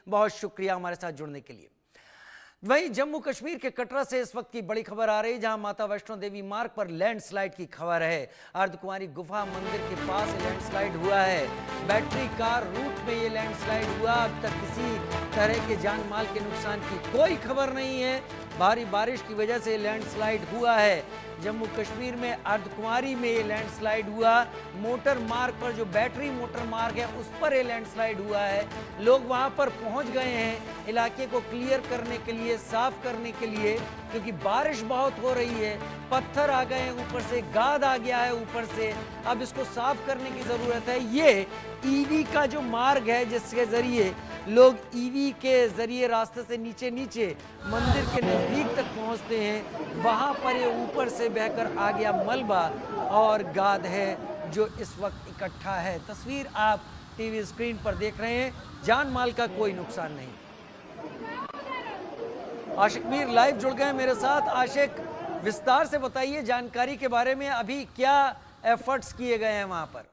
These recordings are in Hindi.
बहुत शुक्रिया हमारे साथ जुड़ने के लिए। वहीं जम्मू कश्मीर के कटरा से इस वक्त की बड़ी खबर आ रही, जहां माता वैष्णो देवी मार्ग पर लैंडस्लाइड की खबर है। अर्धकुंवारी गुफा मंदिर के पास लैंडस्लाइड हुआ है। बैटरी कार रूट में ये लैंडस्लाइड हुआ। अब तक किसी तरह के जान माल के नुकसान की कोई खबर नहीं है। भारी बारिश की वजह से लैंडस्लाइड हुआ है। जम्मू कश्मीर में अर्धकुंवारी में ये लैंडस्लाइड हुआ। मोटर मार्ग पर, जो बैटरी मोटर मार्ग है, उस पर ये लैंडस्लाइड हुआ है। लोग वहां पर पहुंच गए हैं इलाके को क्लियर करने के लिए, साफ करने के लिए, क्योंकि बारिश बहुत हो रही है। पत्थर आ गए हैं ऊपर से, गाद आ गया है ऊपर से। अब इसको साफ करने की जरूरत है। ये ईवी का जो मार्ग है, जिसके जरिए लोग ईवी के जरिए रास्ते से नीचे नीचे मंदिर के नजदीक तक पहुंचते हैं, वहां पर ये ऊपर से बहकर आ गया मलबा और गाद है जो इस वक्त इकट्ठा है। तस्वीर आप टीवी स्क्रीन पर देख रहे हैं। जान माल का कोई नुकसान नहीं। आशिक मीर लाइव जुड़ गए मेरे साथ। आशिक, विस्तार से बताइए जानकारी के बारे में, अभी क्या एफर्ट्स किए गए हैं वहां पर?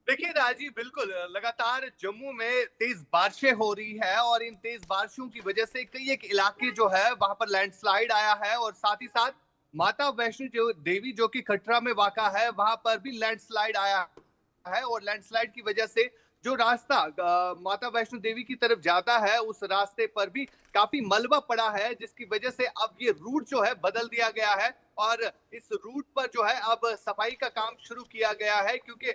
देखिए राजीव, बिल्कुल लगातार जम्मू में तेज बारिशें हो रही है और इन तेज बारिशों की वजह से कई एक इलाके जो है वहां पर लैंडस्लाइड आया है और साथ ही साथ माता वैष्णो देवी जो कि कटरा में वाक़ा है वहां पर भी लैंडस्लाइड आया है। और लैंडस्लाइड की वजह से जो रास्ता माता वैष्णो देवी की तरफ जाता है उस रास्ते पर भी काफी मलबा पड़ा है, जिसकी वजह से अब ये रूट जो है बदल दिया गया है और इस रूट पर जो है अब सफाई का काम शुरू किया गया है, क्योंकि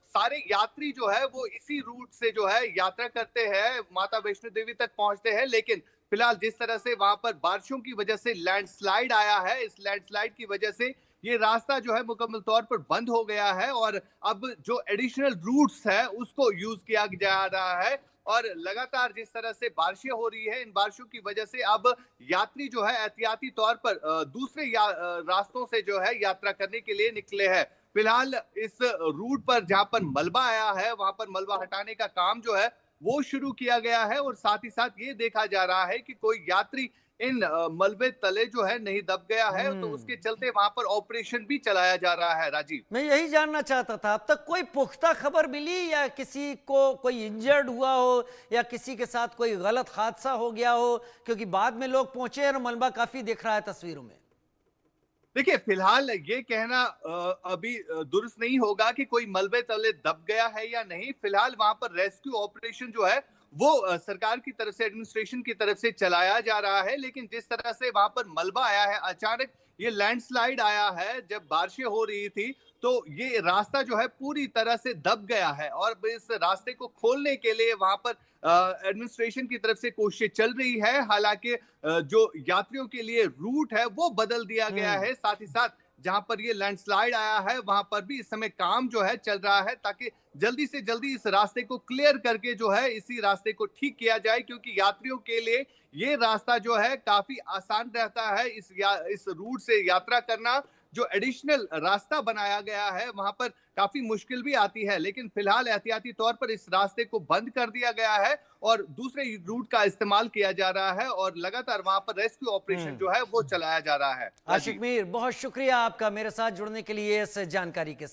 सारे यात्री जो है वो इसी रूट से जो है यात्रा करते हैं, माता वैष्णो देवी तक पहुंचते हैं। लेकिन फिलहाल जिस तरह से वहां पर बारिशों की वजह से लैंडस्लाइड आया है, इस लैंडस्लाइड की वजह से ये रास्ता जो है मुकम्मल तौर पर बंद हो गया है और अब जो एडिशनल रूट्स है उसको यूज किया जा रहा है। और लगातार जिस तरह से बारिशें हो रही है, इन बारिशों की वजह से अब यात्री जो है एहतियाती तौर पर दूसरे रास्तों से जो है यात्रा करने के लिए निकले हैं। फिलहाल इस रूट पर जहां पर मलबा आया है वहां पर मलबा हटाने का काम जो है वो शुरू किया गया है और साथ ही साथ ये देखा जा रहा है कि कोई यात्री इन मलबे तले जो है नहीं दब गया है, तो उसके चलते वहां पर ऑपरेशन भी चलाया जा रहा है। राजीव, मैं यही जानना चाहता था, अब तक कोई पुख्ता खबर मिली या किसी को कोई इंजर्ड हुआ हो या किसी के साथ कोई गलत हादसा हो गया हो? क्योंकि बाद में लोग पहुंचे और मलबा काफी दिख रहा है तस्वीरों में। देखिए फिलहाल ये कहना अभी दुरुस्त नहीं होगा कि कोई मलबे तले दब गया है या नहीं। फिलहाल वहां पर रेस्क्यू ऑपरेशन जो है वो सरकार की तरफ से, एडमिनिस्ट्रेशन की तरफ से चलाया जा रहा है। लेकिन जिस तरह से वहां पर मलबा आया है, अचानक ये लैंडस्लाइड आया है जब बारिशें हो रही थी, तो ये रास्ता जो है पूरी तरह से दब गया है और इस रास्ते को खोलने के लिए वहां पर एडमिनिस्ट्रेशन की तरफ से कोशिशें चल रही है। हालांकि जो यात्रियों के लिए रूट है वो बदल दिया गया हम्म। है। साथ ही साथ जहां पर ये लैंडस्लाइड आया है वहां पर भी इस समय काम जो है चल रहा है, ताकि जल्दी से जल्दी इस रास्ते को क्लियर करके जो है इसी रास्ते को ठीक किया जाए, क्योंकि यात्रियों के लिए ये रास्ता जो है काफी आसान रहता है। इस रूट से यात्रा करना, जो एडिशनल रास्ता बनाया गया है वहां पर काफी मुश्किल भी आती है। लेकिन फिलहाल एहतियाती तौर पर इस रास्ते को बंद कर दिया गया है और दूसरे रूट का इस्तेमाल किया जा रहा है और लगातार वहां पर रेस्क्यू ऑपरेशन जो है वो चलाया जा रहा है। आशिक राजीव, मीर, बहुत शुक्रिया आपका मेरे साथ जुड़ने के लिए इस जानकारी के साथ।